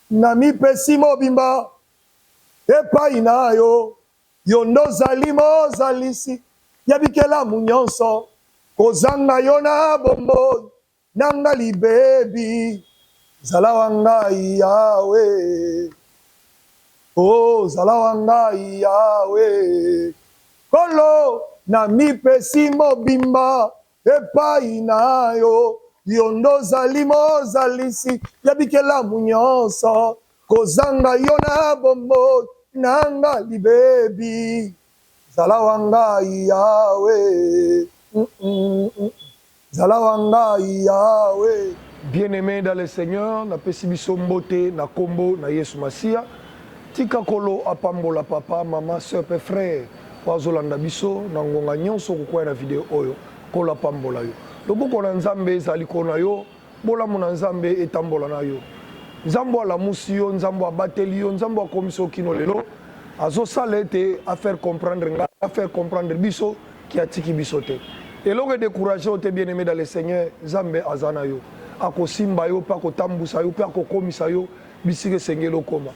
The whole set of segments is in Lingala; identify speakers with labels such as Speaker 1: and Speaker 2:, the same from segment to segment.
Speaker 1: nami pesi mobimba epai na yo yo ndozali mozalisi ya bikelamu nyonso kozanga yo na bombo nanga libebi zala wa ngai yawe o zala wa ngai yawe kolo nami pesi mobimba epai na yo yo ndozali mozalisi ya bikelamu nyonso kozanga yo na bombo nanga libebi zala wa ngai yawe zala wa ngai yawe. Bien-aimé dans le Seigneur, na pesi biso mbote na kombo na Yesu Masia tika kolo apambola papa mama sœur pe frère wazolanda biso na ngonga nyonso kokwaya na video oyo kolo apambola yo loboko na nzambe ezali kona yo bolamu na nzambe etambola na yo nzambo alamusi yo nzambo abateli yo nzambo akomisi okino lelo azosala ete afaire comprendre nga afaire comprendre biso ki atiki biso te eloko décourager ote bien aimé dans le Seigneur nzambe azana yo akosimba yo pa kotambusa yo pa kokomisa yo bisike sengelo koma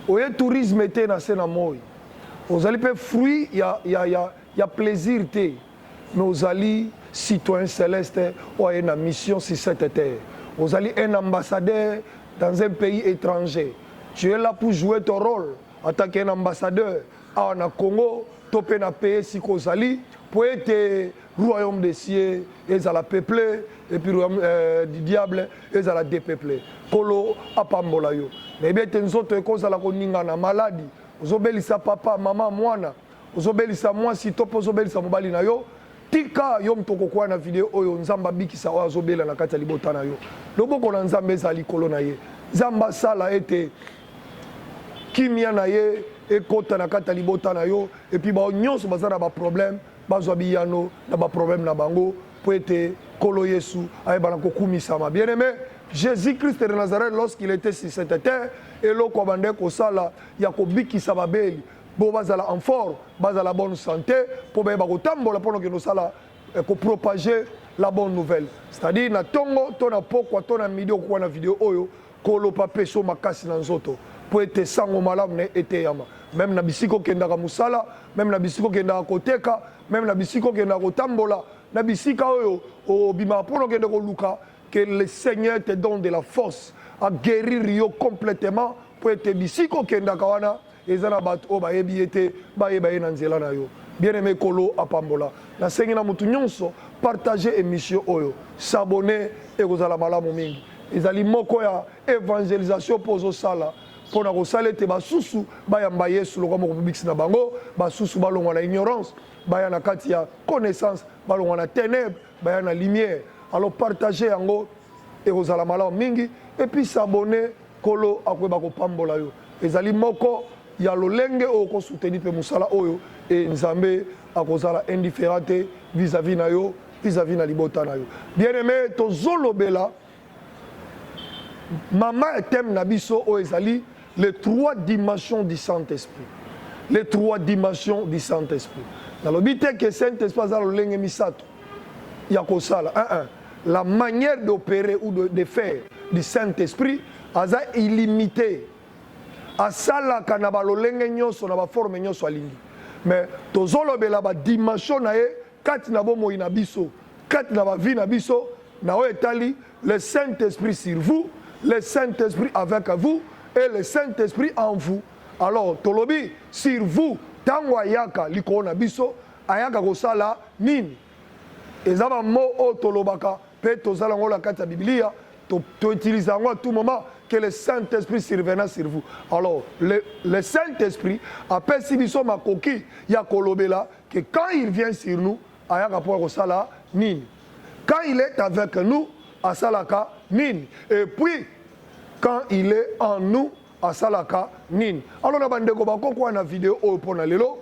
Speaker 1: oye tourisme te na sena moi ozali pe fruit ya plaisir te mais ozali citoyen céleste ou une mission sur cette terre. Vous allez un ambassadeur dans un pays étranger. Tu es là pour jouer ton rôle en tant qu'un ambassadeur en Congo, topé na pays si kozali pour être royaume des cieux et à la peuplée et puis royaume du diable et à la dépeuplée. Kolo apambola yo. Mais bien tenzoto ekoza la koninga na maladie. Ozobelisa papa, maman, mwana. Ozobelisa moi si topo ozobelisa mobali na yo. Tika yo mtoko kwa na video oyo nzamba bikisa wa azobela na kati ya libota na yo loboko na nzambe ezali kolo na ye nzamba sala ete kimia na ye ekota na kati ya libota na yo epi ba nyonso bazana ba problème bazwa biyano na ba problème na bango po ete kolo Yesu ayebana kokumisama bien aimé Jésus-Christ de Nazareth lorsqu'il était sur cette terre eloko bande ko sala ya kobikisa babeli bo bazala en forme, bazala bonne santé, pour ba kotambola pour que nous sala ko propager la bonne nouvelle. C'est-à-dire na tongo tona pokwa tona midio kwa na video oyo kolo papeso makasi na nzoto pour être sango malamu ne ete yama. Même na bisiko kendaka musala, même na bisiko kendaka koteka, même na bisiko kendaka kotambola, na bisika oyo o bima pour que ko luka que le Seigneur te donne de la force à guérir yo complètement pour être bisiko kendaka wana ezana bato o bayebi ete bayeba ye na nzela na yo bien aimé kolo apambola na sengi na mutu nyonso partager émission oyo s'abonner et kozala malamu mingi ezali moko ya évangélisation pozo sala pona kosala ete basusu bayamba Yesu lokwa moko bibikisi na bango basusu balongwa na ignorance baya na kati ya connaissance balongwa na ténèbres baya na lumière alors partager yango et kozala malamu mingi et puis s'abonner kolo akweba kopambola yo ezali moko ya lolenge oko soutenir pe musala oyo et nzambe akozala indifférente vis-à-vis na yo vis-à-vis na libota na yo bien aimé tozolobela mama etem na biso o ezali les trois dimensions du Saint-Esprit les trois dimensions du Saint-Esprit nalobi te que Saint-Esprit azala lolenge misato ya kosala la manière d'opérer ou de faire du Saint-Esprit aza illimité asalaka na balolenge nyonso na baforme nyonso alingi mais tozolobela badimension na ye kati na bomoi na biso kati na bavi na biso na oyo etali le Saint-Esprit sur vous le Saint-Esprit avec vous et le Saint-Esprit en vous alors tolobi sur vous tango ayaka likolo na biso ayaka kosala nini eza bamo oyo tolobaka mpe tozala ngo na kati ya Biblia utilise à tout moment que le Saint-Esprit survenant sur vous. Alors, le Saint-Esprit appelle si nous sommes à coquille, il y a Kolobela, que quand il vient sur nous, il y a rapport au Sala, Nini. Quand il est avec nous, à Salaka, Nini. Et puis, quand il est en nous, à Salaka, Nini. Alors, on a bandé une vidéo pour Nalelo.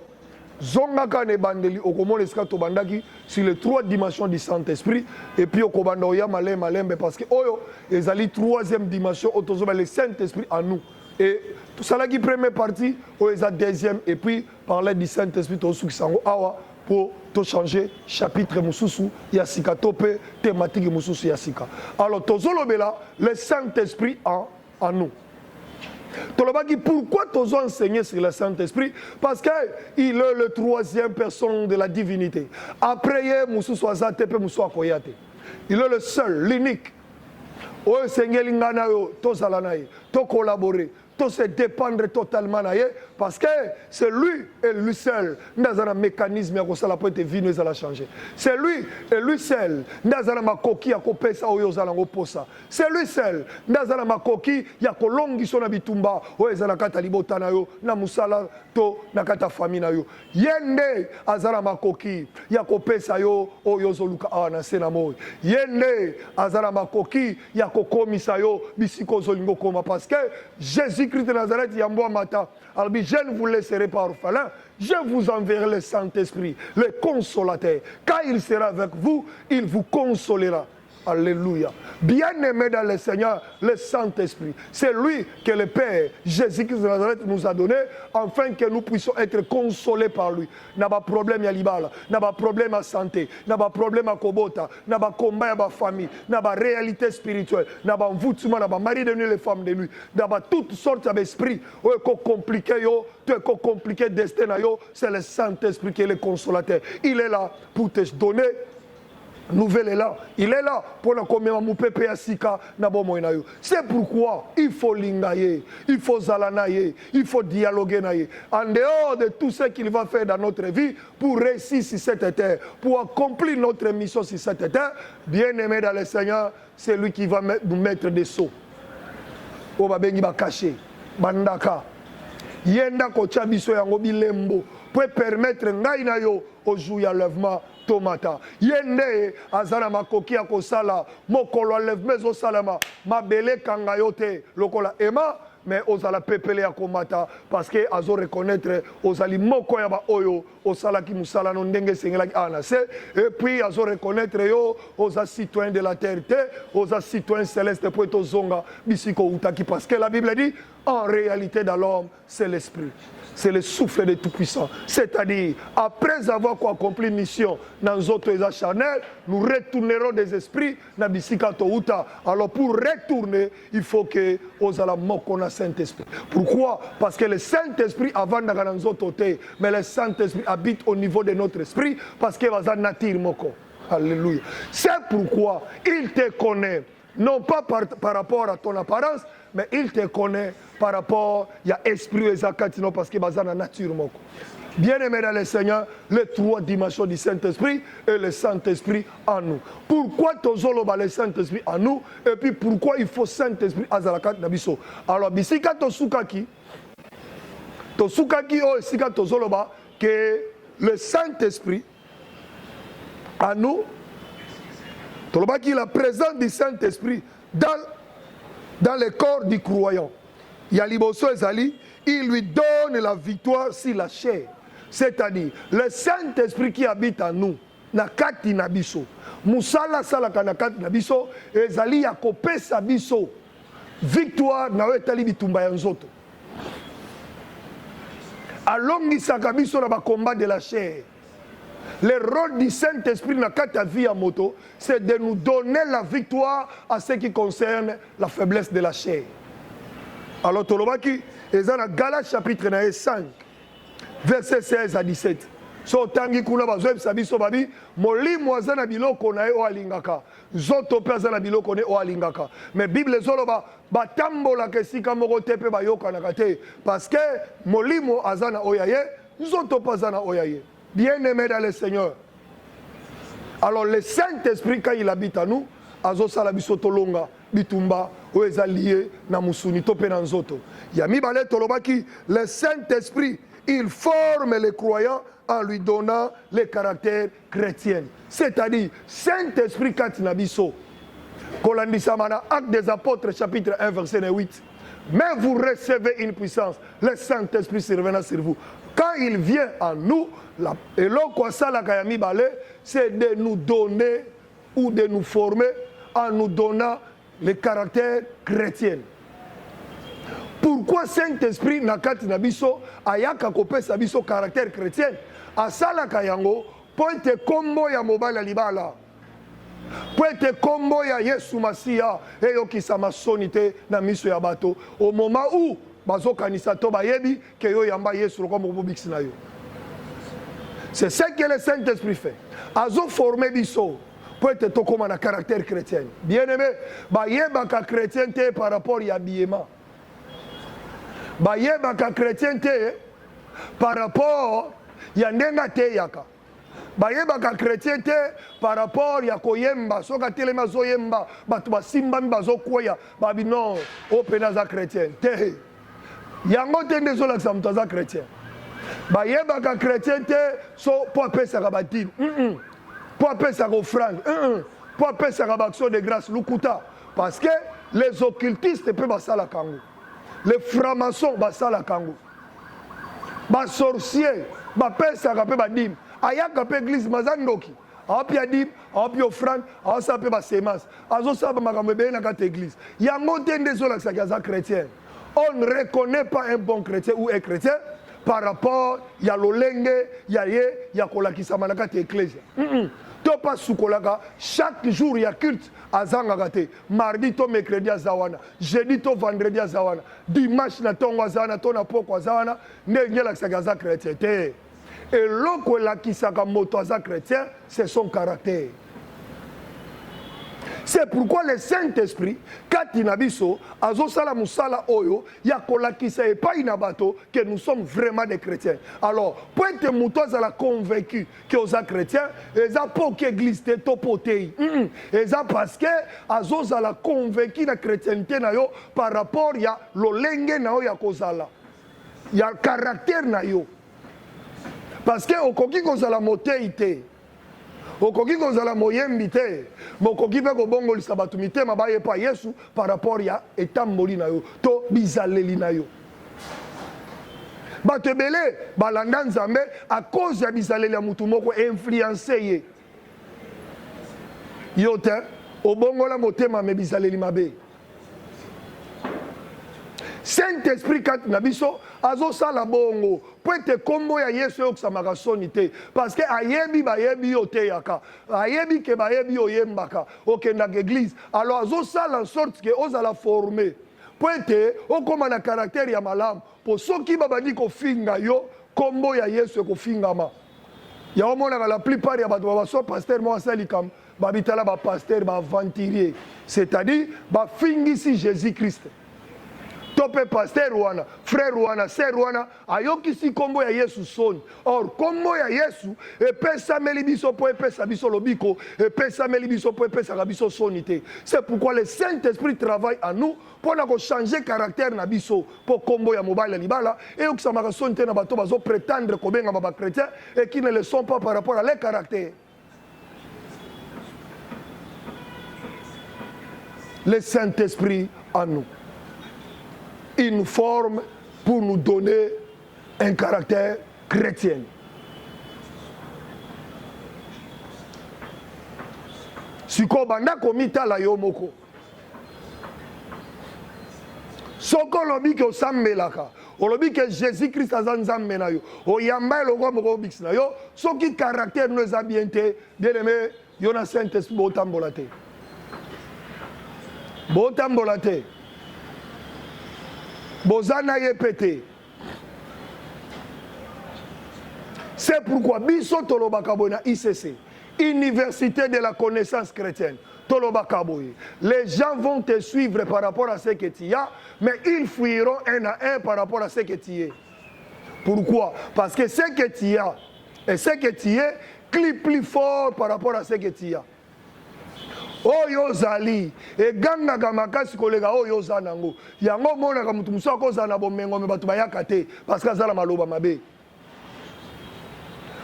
Speaker 1: Zongaka ne bandeli okomona eskato bandaki sur les trois dimensions du Saint-Esprit et puis okobanda oya malembe parce que oyo ezali troisième dimension otozoba le Saint-Esprit en nous et tout ça là qui première partie oyo eza deuxième et puis parler du Saint-Esprit tosukisango awa pour to changer chapitre mususu ya sika tope thématique mususu ya sika alors tozolobela le Saint-Esprit en nous Pourquoi tu as enseigné sur le Saint-Esprit? Parce qu'il est le troisième personne de la divinité. Après, il est le seul, l'unique. Oyo sengeli ngana yo tozala naye to collaborer to se dépendre totalement naye parce que c'est lui et lui seul ndazana mécanisme ya kosala po ete vino ezala changer. C'est lui et lui seul ndazana makoki ya kopesa oyo ozala ngo posa. C'est lui seul ndazana makoki ya kolongisa na bitumba oyo ezala kata libota na yo na musala to na kata famille na yo. Yende azala makoki ya kopesa yo oyo ozoluka awa na se na moi. Yende azala makoki ya kokomisa yo bisiko zolingo koma parce que Jésus-Christ de Nazareth yambo mata. Alors je ne vous laisserai pas orphelin, je vous enverrai le Saint-Esprit, le consolateur. Quand il sera avec vous, il vous consolera. Alléluia. Bien-aimé dans le Seigneur, le Saint-Esprit. C'est lui que le Père, Jésus-Christ de Nazareth, nous a donné, afin que nous puissions être consolés par lui. N'a pas problème à l'ibala, n'a pas problème à santé, n'a pas problème à kobota, n'a pas combat à ma famille, n'a pas réalité spirituelle, n'a pas envoûtement, n'a pas mari de nuit, les femmes de nuit, n'a pas toutes sortes d'esprits, compliqué yo, compliqué destin, c'est le Saint-Esprit qui est le consolateur. Il est là pour te donner. Nouvelle est là, il est là pour la commémorer pépé asika na bomo na yo. C'est pourquoi il faut lingaye, il faut zalanaye, il faut dialoguer naye. En dehors de tout ce qu'il va faire dans notre vie pour réussir sur cette terre, pour accomplir notre mission sur cette terre, bien-aimé dans le Seigneur, c'est lui qui va nous mettre des sceaux. O ba bengi ba caché, bandaka. Yenda ko chabiso yango bilembo pour permettre ngai na yo au jour ya lèvement tomata yende azana makoki ya kosala mokolo lèvement zo salama mabele kanga yote lokola ema mais ozala pepele ya komata parce que azo reconnaître ozali moko ya ba oyo osala ki musala no ndenge sengelaki anase et puis azo reconnaître yo oza citoyen de la terre oza citoyen céleste pour to zonga bisiko utaki parce que la Bible dit en réalité dans l'homme c'est l'esprit. C'est le souffle de Tout-Puissant. C'est-à-dire, après avoir accompli une mission dans les autres charnels, nous retournerons des esprits dans Bisika Touta. Alors pour retourner, il faut que nous ayons le Saint-Esprit. Pourquoi? Parce que le Saint-Esprit, avant d'aller dans les autres côtés, mais le Saint-Esprit habite au niveau de notre esprit parce qu'il va nature moko. Alléluia. C'est pourquoi il te connaît, non pas par rapport à ton apparence, mais il te connaît par rapport à l'esprit et à parce qu'il est dans la nature. Bien-aimé dans le Seigneur, les trois dimensions du Saint-Esprit et le Saint-Esprit en nous. Pourquoi le Saint-Esprit en nous et puis pourquoi il faut Saint-Esprit à Zalakat Nabiso? Alors, bisika tosukaki osika tozoloba que le Saint-Esprit en nous, tolobaki la présence du Saint-Esprit dans le corps du croyant. Yaliboso Ezali, il lui donne la victoire sur la chair. C'est-à-dire, le Saint-Esprit qui habite en nous, na kati na biso. Musala salaka na kati na biso, Ezali yakopesa biso. Victoire na wetali bitumba ya nzoto. Alongisaka biso na ba combat de la chair. Le rôle du Saint-Esprit dans la vie à moto, c'est de nous donner la victoire à ce qui concerne la faiblesse de la chair. Alors, Tolobaki, et dans Galates chapitre 5, verset 16 à 17. So tangi kuna bazoe sabiso babi molimo azana biloko na o alingaka zoto pe azana biloko ne o alingaka mais Bible zoloba batambola kesika moko tepe bayoka na kate parce que molimo azana oyaye zoto pe azana oyaye. Bien-aimé dans le Seigneur. Alors le Saint-Esprit, quand il habite à nous, azo sala biso tolonga, bitumba, oeza lié na musuni tope na nzoto. Yami bale tolobaki, le Saint-Esprit, il forme les croyants en lui donnant les caractères chrétiens. C'est-à-dire, Saint-Esprit katina biso. Kolandisa mana, Actes des Apôtres, chapitre 1, verset 8. Mais vous recevez une puissance, le Saint-Esprit survenant sur vous. Quand il vient en nous, c'est de nous donner ou de nous former en nous donnant le caractère chrétien. Pourquoi Saint-Esprit nakati na biso ayaka kopesa biso caractère chrétien? Asala kayango pointe kombo ya mobala libala. Pointe kombo ya Yesu Masia eyo kisama sonite na miso ya bato au moment où bazo kanisa to bayebi ke yo yamba Yesu comme obobix na yo. C'est ce que le Saint-Esprit fait. Azo formé biso pour être to comme un caractère chrétien. Bien-aimé, bayebaka chrétienté par rapport à habillement. Bayebaka chrétienté par rapport ya ndenga te yaka. Bayebaka chrétienté par rapport ya koyemba soka telema zoyemba batu basimba mi bazokwea babi non opena za chrétien te yango te ndezo la samta za chrétien bayebaka chrétienté so po pesa ka batine po pesa ka offrande po pesa ka action de grâce lukuta parce que les occultistes pe basala kango les francs-maçons basala kango ba sorcier ba pesa ka pe badim ayaka pe église mazandoki api adim api offrande asa pe ba semence azo saba makambe be na kata église yango te ndezo la sa chrétien. On ne reconnaît pas un bon chrétien ou un chrétien par rapport ya lolenge ya ye ya kolakisa manaka te église. To pas sukolaka chaque jour ya culte azanga kate mardi to mercredi azawana jeudi to vendredi azawana dimanche na tongo azawana to na poko azawana ndenge la sa chrétien te. Et l'oko la kisaka moto aza chrétien, c'est son caractère. C'est pourquoi le Saint-Esprit, quand il a biso, azo sala musala oyo, ya kola kisa et pas inabato, que nous sommes vraiment des chrétiens. Alors, pour être mouton la convaincu que vous êtes chrétiens, ils ont pas qu'église te topotei. Ils ont parce que azo sala convaincu la chrétienté na yo par rapport ya lolenge na yo ya kozala. Ya caractère na yo. Parce que okoki kozala motei te okoki kozala moyembi te mokoki pe kobongolisa bato mitema bayepa Yesu par rapport ya etamboli na yo to bizaleli na yo bato ebele balanda Nzambe à cause ya bizaleli ya mutu moko influencer ye yo te obongola motema me bizaleli mabe. Saint-Esprit kat na biso azo sala bongo po ete kombo ya Yesu yokusamaka soni te parce que ayebi bayebi yo te yaka ayebi ke bayebi oyembaka okendaka église alors azo sala en sorte que ozala formé po ete okoma na caractère ya malamu po soki babandi kofinga yo kombo ya Yesu ekofingama ya omonaka la plupart ya bato babaso pasteur mo asali kam babitala bapasteur baaventurier c'est-à-dire bafingisi Jésus-Christ. Tope pasteur wana, frère wana, sœur wana, ayoki si kombo ya Yesu soni. Or, kombo ya Yesu, epesa meli biso po epesa biso lobiko, epesa meli biso po epesa biso sonité. C'est pourquoi le Saint-Esprit travaille en nous pour changer caractère na biso, pour kombo ya mobile libala, et oksamaka sonité na bato bazo prétendre kobenga baba chrétien, et qui ne le sont pas par rapport à leur caractère. Le Saint-Esprit en nous. Il nous forme pour nous donner un caractère chrétien. Siko banda komita la yo moko. Soko lobi ke osambelaka. Olobi ke Jésus-Christ azanzambe na yo. Oyamba eloko moko bix na yo. Soki caractère nous a bien te, bien aimé, yo na Saint-Esprit botambola te. Botambola te. Bozana yepete. C'est pourquoi biso tolobaka bona ICC, Université de la connaissance chrétienne. Tolobaka boye. Les gens vont te suivre par rapport à ce que tu as, mais ils fuiront un à un par rapport à ce que tu es. Pourquoi? Parce que ce que tu as et ce que tu es clip plus fort par rapport à ce que tu as. Oyo zali e ganga ga makasi kolega oyo zanango yango mona ka mutu muso akoza na bomengo me batu bayaka te parce que azala maloba mabe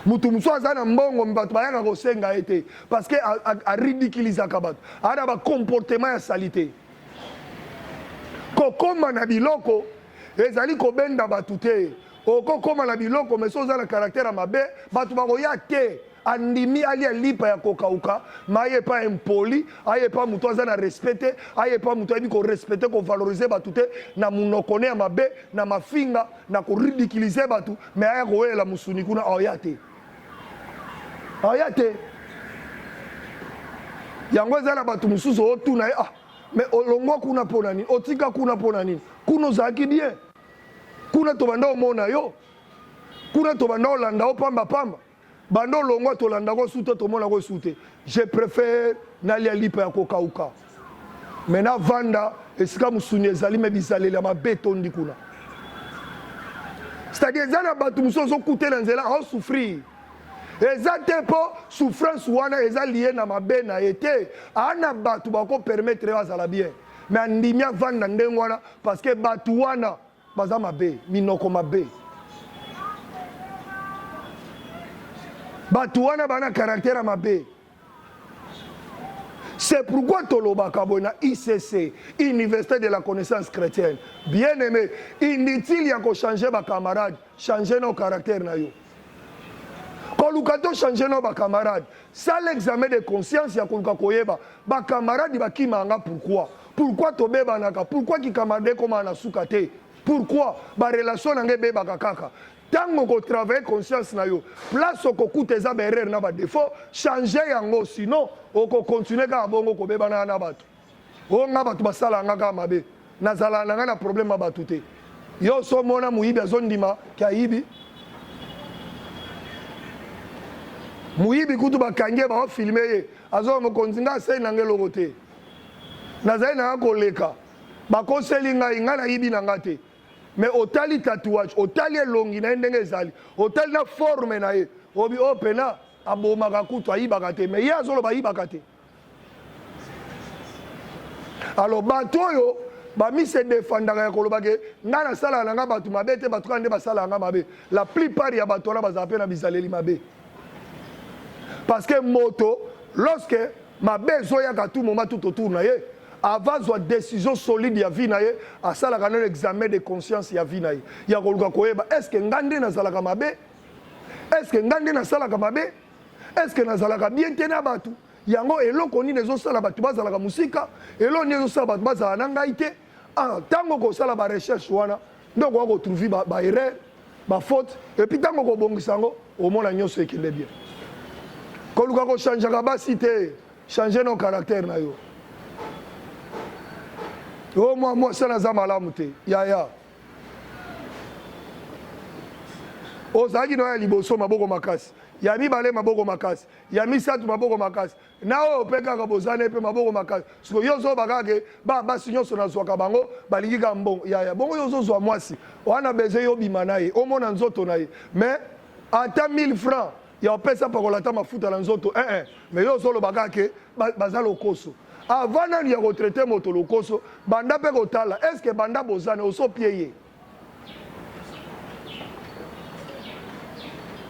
Speaker 1: mutu muso azana mbongo me batu bayaka kosenga ete parce que a ridiculiser ka batu ana ba comportement ya salite kokoma na biloko ezali kobenda batu te okokoma na biloko mais so za na caractère mabe batu bakoya te. Andimi ali lipa ya kokauka maye pas impoli aye pas muto za na respecter aye pas muto bi ko respecter ko valoriser batu te na munoko ne mabe na mafinga na ko ridiculiser batu mais aye ko wela musuni kuna oyate yango za na batu mususu otuna mais olongwa kuna pona nini otika kuna pona nini kuno zaki bien kuna to banda omona yo kuna to banda olanda o pamba pamba bando longwa to landa ko sute to mona ko sute je préfère nalia lipa ya kokauka mena vanda esika musuni ezali me bisalela mabeto ndi kuna c'est-à-dire ezana batu musozo kutela nzela o souffrir eza te mpo souffrance wana eza lié na mabe na ye te ana bato bako permettre bazala bien mais andimi avanda ndenge wana parce que bato wana baza mabe minoko mabe bato wana bana caractère mabe. C'est pourquoi tolobaka boy na ICC, Université de la connaissance chrétienne. Bien aimé, inutile ya ko changer ba camarade, changer nos caractères na yo. Kolukato changer nos ba camarade. Ça l'examen de conscience ya koluka koyeba, ba camarade ba kimanga pourquoi? Pourquoi tobeba naka? Pourquoi ki camarade koma na sukate? Pourquoi ba relation nge beba kaka? Tant qu'on travaille conscience na yo, place au coûte eza ba erreur na ba défaut, changer yango sinon on continue ka bongo ko beba na bato. O nga bato basala nga ka mabe. Nazala nga na problème ba tout. Yo so mona muyibi azondima ka yibi. Muyibi kutu ba kange ba filmer ye. Azo mo konzinga se na ngelo kote. Nazala na ko leka. Ba koseli nga ingana yibi na ngate. Mais otali tatouage, otali longi na ndenge ezali, otali na forme na ye, obi opena abomaka kutu ayibaka te, mais ye azoloba ayibaka te. Alors bato oyo bami se défendaka ya koloba ke nga nasala na nga bato mabe te bato kande basala nga mabe. La plupart ya bato wana bazala pe na bizaleli mabe. Parce que moto lorsque mabe ezoyaka tout moment tout autour na ye, avant une décision solide ya vie na ye asala kana examen de conscience ya vie na ye ya koluka koyeba est-ce que ngande na salaka mabe est-ce que ngande na salaka mabe est-ce que na salaka bien tena batu yango eloko ni nezo sala batu bazalaka musika eloko ni nezo sala batu bazala na ngai te tango ko sala ba recherche wana ndoko ko trouver ba erreur ba faute et puis tango ko bongisa ngo au mona nyonso ekende bien koluka ko changer ka basi te changer nos caractères na yo. Oh moi ça n'a jamais la monté. Ya. Ozaki no ya liboso maboko makasi. Ya mibale maboko makasi. Ya misatu maboko makasi. Na o peka ka bozane pe maboko makasi. Siko yozo bakake ba sinyo sona zwaka bango balingi ka mbongo. Ya bongo yozo zwa mwasi. Wana beze yo bimana ye. Omona nzoto na ye. Mais ata 1000 francs ya opesa pakolata mafuta na nzoto. Mais yozo lo bakake bazalo koso. Avant de retraiter moto lokoso, banda pe kotala, est-ce que banda bozane oso pieye?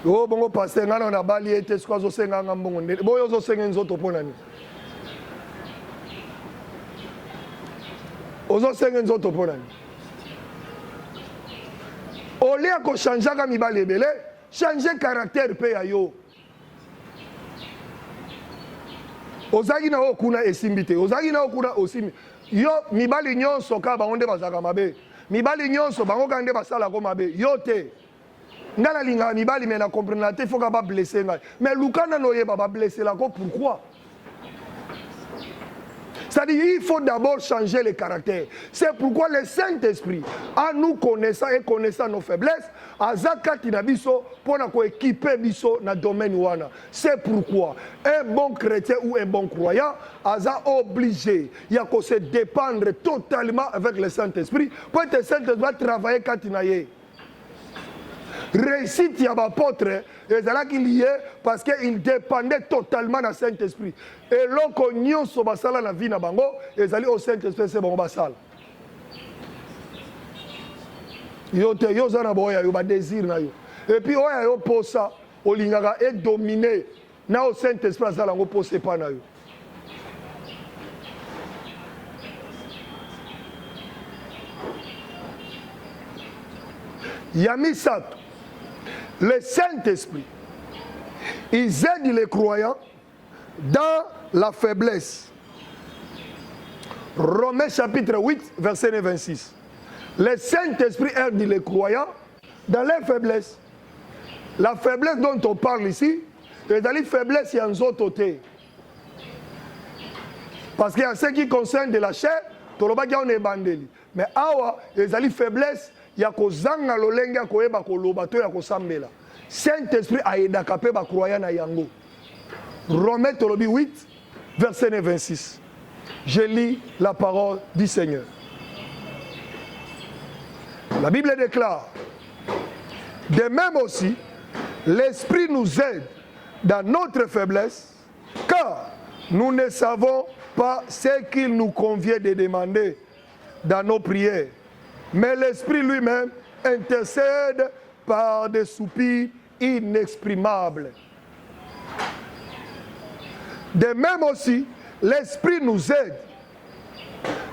Speaker 1: Oh bongo pasteur ngana na bali ete skwa zo senga ngambongo ndele. Boyo zo senga nzoto pona ni. Ozo senga nzoto pona ni. Ole ko changer ka mibale belé, changer caractère pe ya yo. Ozagi na okuna esimbite ozagi na okuna osimbi yo mibali nyonso ka bango nde bazaka mabe mibali nyonso bango ka nde basala ko mabe yo te ngana linga mibali me na comprendre te faut ka ba blesser ngai mais lukana no yeba ba blesser la ko pourquoi c'est-à-dire il faut d'abord changer le caractère. C'est pourquoi le Saint-Esprit, en nous connaissant et connaissant nos faiblesses, azakati na biso pona ko équiper biso na domaine wana. C'est pourquoi un bon chrétien ou un bon croyant aza obligé ya ko se dépendre totalement avec le Saint-Esprit pour que le Saint-Esprit va travailler katinaye. Réussite ya apôtre ezalaki lié parce qu'il dépendait totalement du Saint-Esprit. Et loko nyonso basala na vie na bango ezali au Saint-Esprit c'est bango basala. Yo te yo zana boya yo ba désir na yo. Et puis oya yo posa olingaka et dominer na au Saint-Esprit azala ngo poser pa na yo. Yamisato. Le Saint-Esprit, ils aident les croyants dans la faiblesse. Romains chapitre 8, verset 26. Le Saint-Esprit aide les croyants dans leur faiblesse. La faiblesse dont on parle ici, c'est la faiblesse qui est en zototé. Parce qu'il y a ce qui concerne de la chair, on est bandeli. Mais awa, il y a la faiblesse, ya kozanga lolenge ya koyeba koloba to ya kosambela. Saint-Esprit aidaka pe ba croyant na yango. Romains tolobi 8 verset 26. Je lis la parole du Seigneur. La Bible déclare: de même aussi, l'Esprit nous aide dans notre faiblesse, car nous ne savons pas ce qu'il nous convient de demander dans nos prières. Mais l'Esprit lui-même intercède par des soupirs inexprimables. De même aussi, l'Esprit nous aide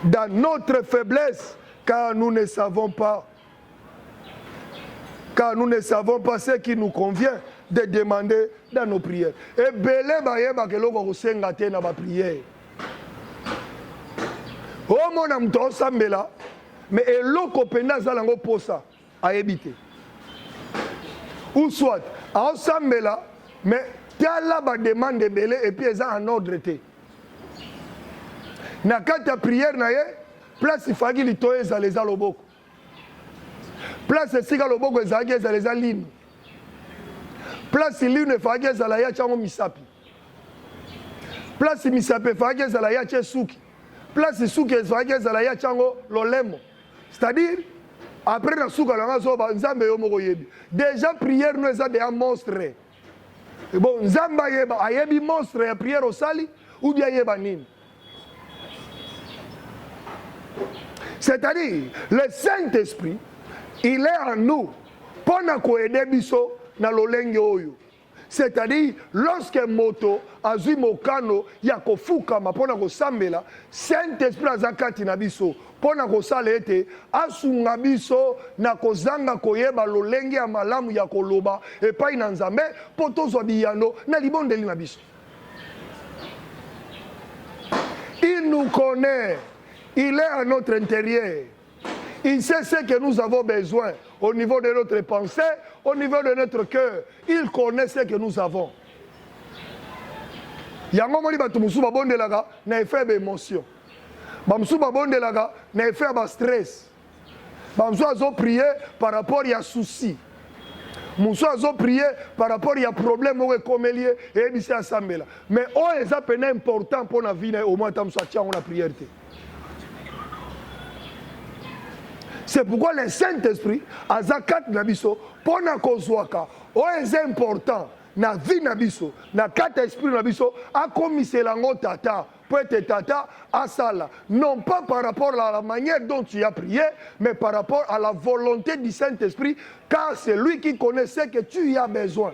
Speaker 1: dans notre faiblesse, car nous ne savons pas ce qui nous convient de demander dans nos prières. Et belé bayeba ke loko kosenga te na ba prière. O mona mto sambela, mais eloko penda zalango posa ayebite. Ou soit a sambela, mais tala ba demande belé et puis eza en ordre te. Na kata prière na ye, place ifagi litoye za leza loboko. Place esika loboko ezalaki ezala eza lino. Place lino efalaki ezala ya tiango misapi. Place misapi efalaki ezala ya tie suki. Place suki efalaki ezala ya tiango lolemo. C'est-à-dire, après la souka langa zoba nzambe yo moko yebi. Déjà prière no eza déjà monstre. Et bon, nzamba yeba ayebi monstre ya prière osali ou bien yeba nini. C'est-à-dire, le Saint-Esprit, il est en nous pour nous aider biso na lolenge oyo. C'est-à-dire, lorsque moto azui mokano ya kofukama pour na kosambela, Saint-Esprit azakati na biso pour na kosala ete asunga biso na kozanga koyeba lolenge ya malamu ya koloba epai na nzambe po tozwa biyano na libondeli na biso. Il nous connaît. Il est à notre intérieur. Il sait ce que nous avons besoin au niveau de notre pensée, au niveau de notre cœur. Il connaît ce que nous avons. Yango moni batu musu babondelaga na effet d'émotion. Ba musu babondelaga na effet ba stress. Ba musu azo prier par rapport à souci. Musu azo prier par rapport à problème au comelier et bisi asambela. Mais o eza pena important pour la vie au moins tam so tia on la prière. C'est pourquoi le Saint-Esprit a zakat nabiso pour na kozwaka o est important na vie nabiso na quatre esprit nabiso a commisé lango tata pour être tata à sala non pas par rapport à la manière dont tu as prié mais par rapport à la volonté du Saint-Esprit car c'est lui qui connaît ce que tu y as besoin.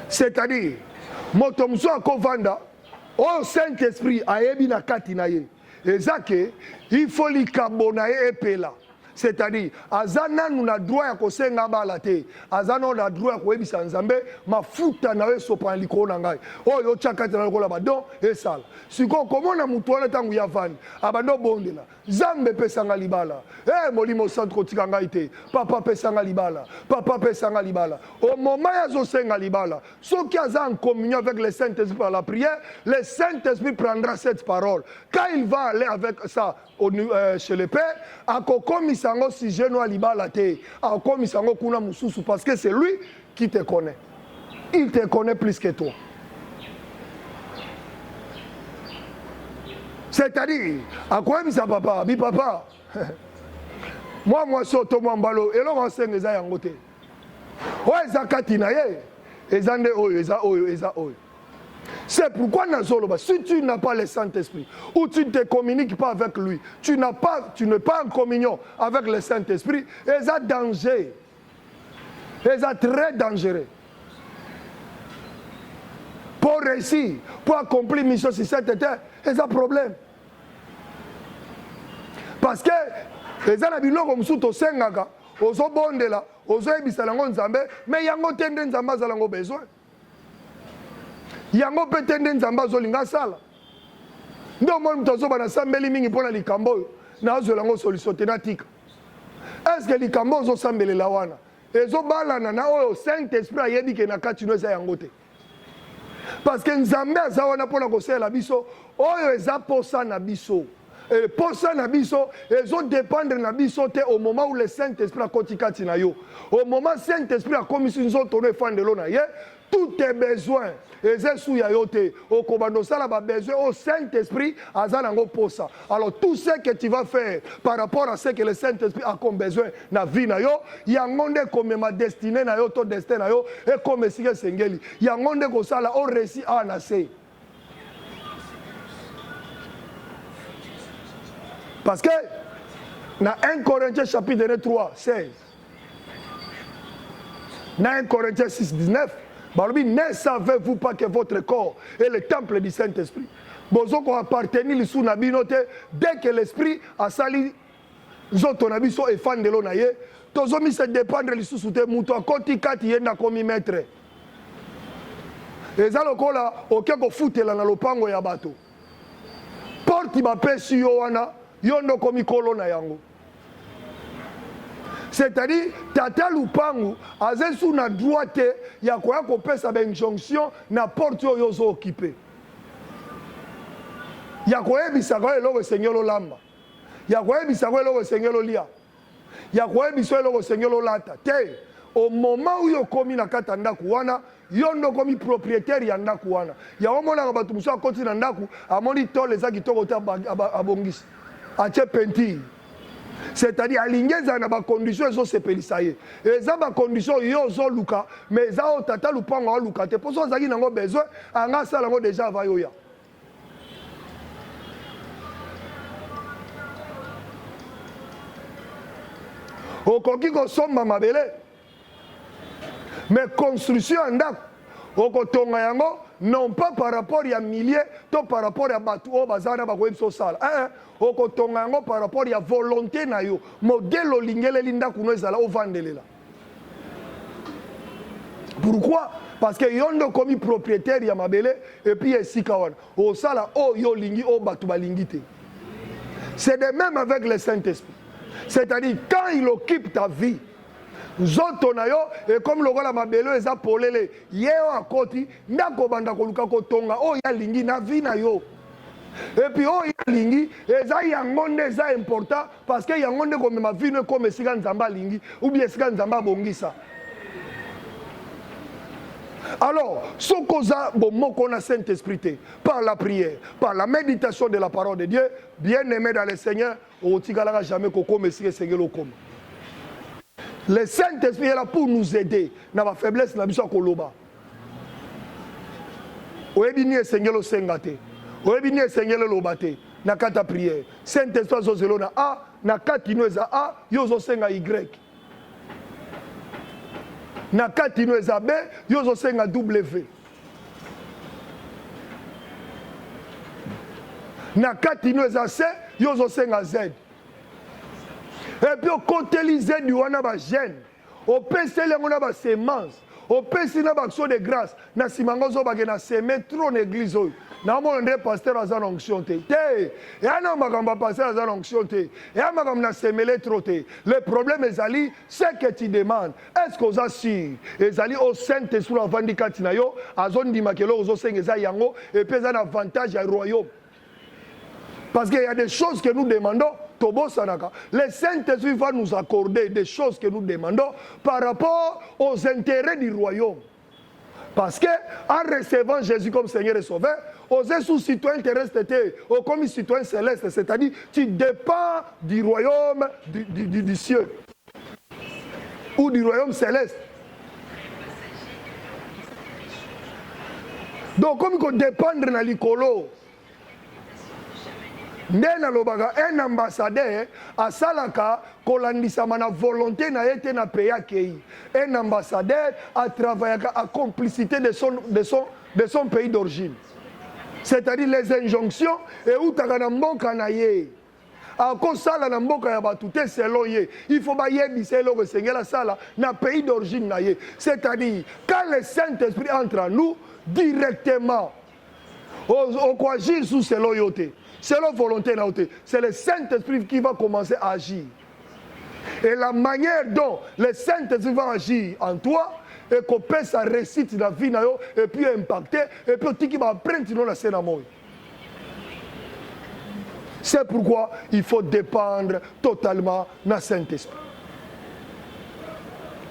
Speaker 1: C'est-à-dire motomso akovanda au Saint-Esprit ayebi na kati na ye ezake il faut likabona ye epela. C'est-à-dire azana na droit ya kosenga bala te azana na droit ya koyebisa nzambe mafuta na we sopa likolo na ngai oyo chakati na lokola badon esala siko komona mutu wana tangu ya vani abando bondela zambe pesanga libala molimo santo kotika ngai te papa pesanga libala papa pesanga libala au moment ya zosenga libala soki aza en communion avec le Saint-Esprit par la prière le Saint-Esprit prendra cette parole quand il va aller avec ça chez le Père akokomisango si je no libala te akokomisango kuna mususu parce que c'est lui qui te connaît. Il te connaît plus que toi. C'est-à-dire akoyebisa papa bi papa moi soto mwambalo eloko ensenga eza yango te oyo eza kati na ye eza nde oyo eza oyo eza oyo. C'est pourquoi si tu n'as pas le Saint-Esprit ou tu ne te communiques pas avec lui, tu n'es pas en communion avec le Saint-Esprit, c'est un danger. C'est très dangereux. Pour réussir, pour accomplir une mission sur cette terre, c'est un problème. Parce que les gens comme ça, sengaga, ozo bondela, ozo ebisa lango nzambe, mais yango tende nzamba zalango besoin. Yango petende nzamba zolinga sala. Ndo mo mtozo bana sambeli mingi pona likambo na zolango solution tenatika. Est-ce que likambo zo sambele la wana? Ezo balana na oyo Saint-Esprit ayebi ke na kati no eza yango te. Parce que nzambe aza wana pona kosela biso oyo eza posa na biso. Et pour ça, ils ont dépendre de au moment où le Saint-Esprit a kotikati na yo. Au moment où le Saint-Esprit a commis une autre fan de l'eau na ye, tous tes besoins, et c'est sous yayote, au commando ça là besoin au Saint-Esprit à zanango pour ça. Alors tout ce que tu vas faire par rapport à ce que le Saint-Esprit a comme besoin na vie na yo, yangonde comme ma destinée na yo, ton destin na yo, et comme si sengeli, yangonde ko ça là au récit à nasser. Parce que dans 1 Corinthiens chapitre 3, 16, dans 1 Corinthiens 6, 19, ne savez-vous pas que votre corps est le temple du Saint-Esprit? Vous appartenez à dès que l'Esprit a sali, zoto na biso et fan de l'eau na ye, tozo mi se dépendre lisusu te muto akoti kati yenda komi maître. Eza lokola oke ko futela na lopango ya bato. Porti ba pesi yo wana yondo komi kolona yango. C'est-à-dire, tata lupangu, azesu na droite, ya kwa ko pesa ba injonction na porte yo yozo occupé. Ya kwa ebisa kwa eloko sengelo lamba. Ya kwa ebisa kwa eloko sengelo lia. Ya kwa ebisa eloko sengelo lata. Te, au moment où yo komi na kata ndaku wana, yondo komi propriétaire ya ndaku wana. Ya omona ba tumuso akoti na ndaku, amoni tole za kitoko ta abongisi. Ache penti. C'est-à-dire alingeza na ba condition zo sepelisa ye. Eza ba condition yo zo luka, mais za o tata lupango o luka te. Poso zaki nango besoin, anga sala ngo déjà va yo ya. Okoki ko somba mabele. Mais construction ndako okotonga yango non pas par rapport à milliers, to par rapport à batu o bazana ba ko so sala. Okotonga yango par rapport à volonté na yo. Modèle olingele linda kuno ezala o vandelela. Pourquoi? Parce que yondo komi propriétaire ya mabele et puis esika wana. O sala o yo lingi o batu balingite. C'est de même avec le Saint-Esprit. C'est-à-dire quand il occupe ta vie, zoto na yo et comme lokola mabelo eza polele yeo akoti ndako banda koluka kotonga o ya lingi na vie na yo. Et puis oh ya lingi eza yangonde eza important parce que yangonde comme ma vie ne comme sika nzamba lingi ou bien sika nzamba bongisa. Alors, ce qu'on a bon a Saint-Esprit par la prière, par la méditation de la parole de Dieu, bien aimé dans le Seigneur, on ne jamais comme si Seigneur le comme. Le Saint-Esprit est là pour nous aider dans la faiblesse na biso koloba. Oebini Seigneur le sengate. Oebini Seigneur le lobate na kata prière. Saint-Esprit zo zelona a na kati noeza a yo zo senga y. Na kati noeza b yo zo senga w. Na kati noeza c yo zo senga z. Et puis, on contélise du wana ba gêne. On peut se les mona ba semence. On peut se na ba action de grâce. Na simango zo ba na semer trop l'église. Na mo ndé pasteur azan onction te. Te. Et ana magamba pasteur azan onction te. Et ana magamba na semer trop te. Le problème ezali c'est que tu demandes. Est-ce que vous sûr ezali au Saint-Esprit avant di katina yo azon di makelo zo sengeza yango et puis un avantage au royaume. Parce qu'il y a des choses que nous demandons. Le Saint-Esprit va nous accorder des choses que nous demandons par rapport aux intérêts du royaume. Parce que en recevant Jésus comme Seigneur et Sauveur, aux sous-citoyens terrestres ou comme citoyen céleste, c'est-à-dire tu dépends du royaume du ciel ou du royaume céleste. Donc comme il dépendre de l'icolo, un ambassadeur a salaka kolandisa mana volonté na été na pays accueilli. Un ambassadeur a travaillé à complicité de son pays d'origine. C'est-à-dire les injonctions et où ta na mboka na ye. A ko sala na mboka ya batu te selon ye. Il faut ba yebisa le Seigneur la sala na pays d'origine na ye. C'est-à-dire quand le Saint-Esprit entre en nous directement au quoi agir sous ses loyautés. C'est la volonté, c'est le Saint-Esprit qui va commencer à agir. Et la manière dont le Saint-Esprit va agir en toi, et qu'on peut sa récite la vie, et puis impacter, et puis qui va apprendre la scène à moi. C'est pourquoi il faut dépendre totalement du Saint-Esprit.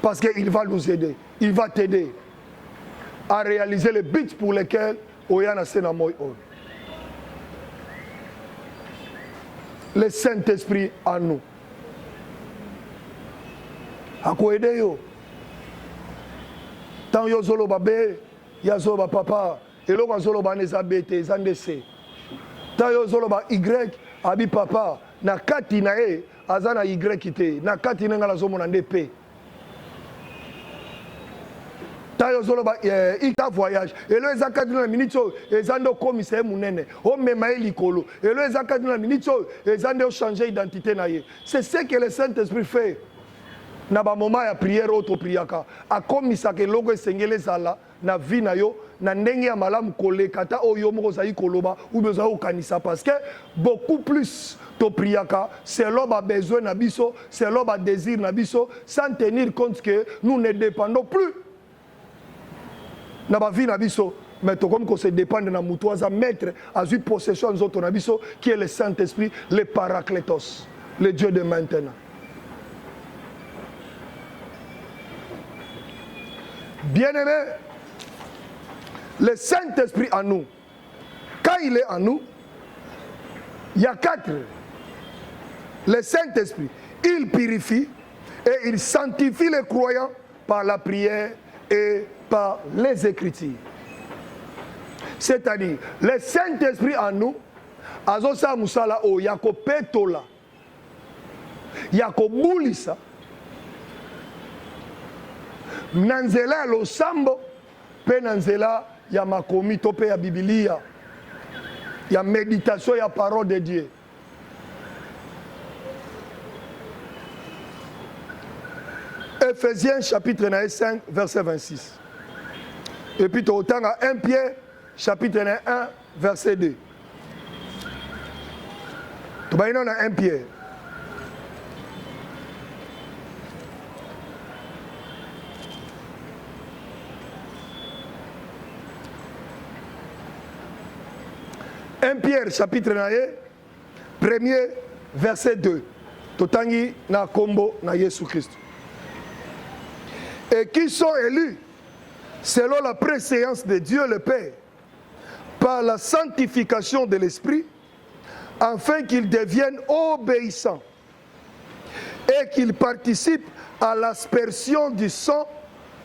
Speaker 1: Parce qu'il va nous aider. Il va t'aider à réaliser les buts pour lesquels Oyana Senamoy. Le Saint-Esprit en nous. À quoi aider yo? Tant yo zolo babé, ya zolo ba papa, et lo zolo ba nezabete, zandese. Tant yo zolo ba Y, abi papa, na kati na e, azana Y ite, na kati na ngala zomo na ndepe. Tant yo zolo ba ita voyage, et lo ezakati na minito, ezando commissaire munene, o mema elikolo, et lo ezakati na minito, ezando changer identité na ye. C'est ce que le Saint-Esprit fait. Na ba moment ya prière auto priaka akomisa ke logo esengele zala na vie na yo na ndenge ya malamu koleka ta oyo moko zai koloba ou besoin okanisa parce que beaucoup plus to priaka selon ba besoin na biso selon ba désir na biso sans tenir compte que nous ne dépendons plus na ba vie na biso mais to comme qu'on se dépend na mutu aza maître azu possession nous autres na biso qui est le Saint-Esprit le Paraclétos le Dieu de maintenant. Bien-aimé, le Saint-Esprit en nous, quand il est en nous, il y a 4. Le Saint-Esprit, il purifie et il sanctifie les croyants par la prière et par les Écritures. C'est-à-dire, le Saint-Esprit en nous, azosa musala o yako petola, yako bulisa, nanzela lo sambo pe nanzela ya makomi to pe ya Biblia ya méditation ya parole de Dieu. Ephésiens chapitre 5 verset 26. Et puis autant à 1 Pierre chapitre 1 verset 2. Tu vas dans 1 Pierre. Pierre chapitre 1 premier verset 2 totangi na kombo na Jésus Christ et qui sont élus selon la préséance de Dieu le Père par la sanctification de l'Esprit afin qu'ils deviennent obéissants et qu'ils participent à l'aspersion du sang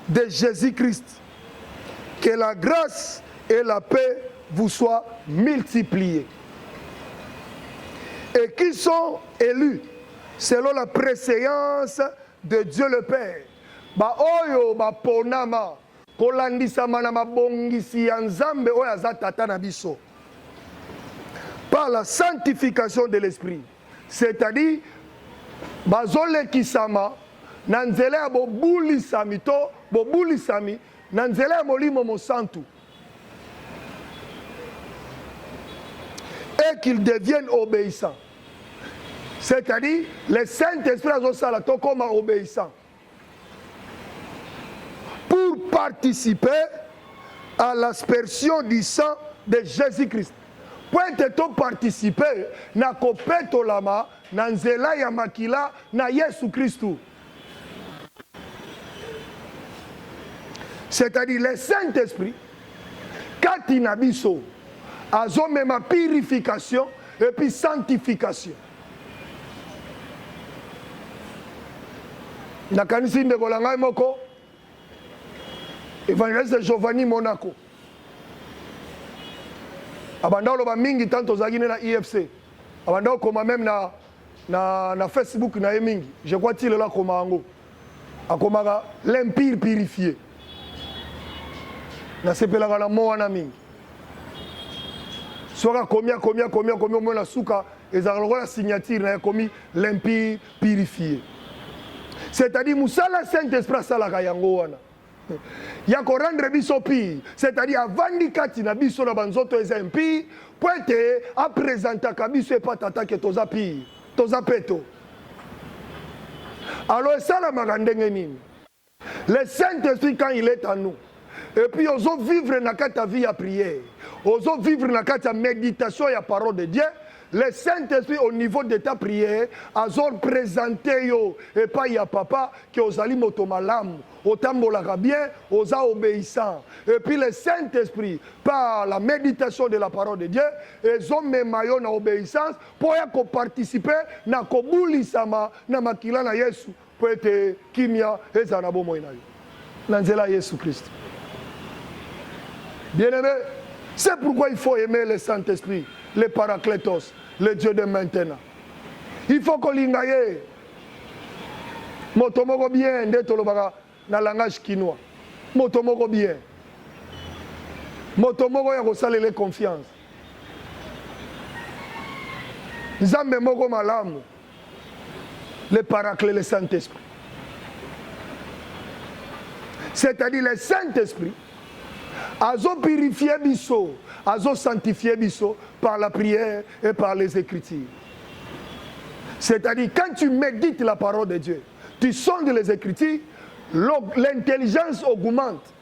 Speaker 1: de Jésus-Christ. Que la grâce et la paix vous soient multipliés. Et qui sont élus selon la préséance de Dieu le Père. Ba oyo ba ponama kolandisa mana mabongisi ya nzambe oyo azatata na biso. Par la sanctification de l'esprit. C'est-à-dire bazole kisama na nzela ya bobulisami to bobulisami na nzela ya molimo mosantu. Et qu'ils deviennent obéissants. C'est-à-dire, le Saint-Esprit a ça comme obéissant. Pour participer à l'aspersion du sang de Jésus-Christ. Pour être participer, na kopeto lama, na nzela ya makila, na Yesu Christu. C'est-à-dire, le Saint-Esprit, quand il a biso, azo même purification et puis sanctification. Nakanisi ndeko la ngai moko Evangeliste Giovanni Monaco abanda loba mingi tanto zagine na IFC abanda koma même na Facebook na ye mingi je crois qu'il là koma ango akomaka l'empire purifié na sepelaka na mo wana mingi soka combien au la souka ezalokola signature na komi l'empire purifié. C'est-à-dire musala Saint-Esprit salaka yango wana. Ya ko rendre biso pi, c'est-à-dire avandi kati na biso na banzoto eza impie, poete a présenter ka biso e patata ke toza pi, toza peto. Alors ça la magandenge nini? Le Saint-Esprit quand il est en nous, et puis ozo vivre na kata vie à prière, ozo vivre na kata méditation ya parole de Dieu, le Saint-Esprit au niveau de ta prière a présenté yo et pas ya papa qui aux ali motomalam otambolaka bien aux obéissants et puis le Saint-Esprit par la méditation de la parole de Dieu ils ont même maillot na obéissance pour ya ko participer na kobulisama na makila na Yesu pour être kimia ezana bomo ina yo na nzela Yesu Christ. Bien-aimé, c'est pourquoi il faut aimer le Saint-Esprit, le Paraclétos, le Dieu de maintenant. Il faut qu'on l'ingaye. Motomoko bien, ndetolobaka na langage chinois. Motomoko bien. Motomoko ya kosalele confiance. Nzambe moko malamu. Le Paraclet, le Saint-Esprit. C'est-à-dire le Saint-Esprit. Azo purifier biso, azo sanctifier biso par la prière et par les Écritures. C'est-à-dire quand tu médites la parole de Dieu, tu sondes les Écritures, l'intelligence augmente.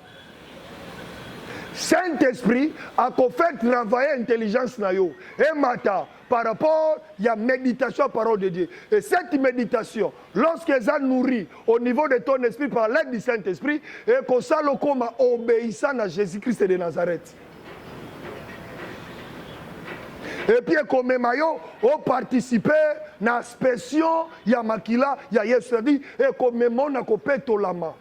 Speaker 1: Saint-Esprit a fait travailler l'intelligence na yo et mata par rapport à la méditation à la parole de Dieu. Et cette méditation, lorsqu'elle est nourrie au niveau de ton esprit par l'aide du Saint-Esprit, et qu'on s'en comme obéissant à Jésus-Christ de Nazareth. Et puis comme maillot, on participe à l'expression, il y a makila, il y a Yesu, et comme mon akopeto lama.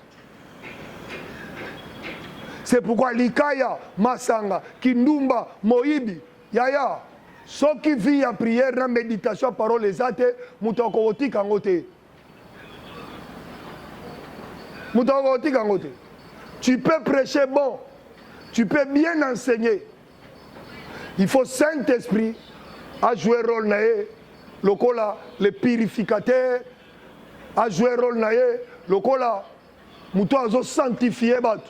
Speaker 1: C'est pourquoi Likaya, Masanga, Kindumba, Moïbi, Yaya, ceux qui vivent à prière, la méditation, parole, les athées, Moutokoti Kangote. Moutokoti Kangote. Tu peux prêcher bon, tu peux bien enseigner. Il faut Saint-Esprit à jouer rôle naé, le cola, le purificateur, à jouer rôle naé, le cola, Moutoazo sanctifié battu.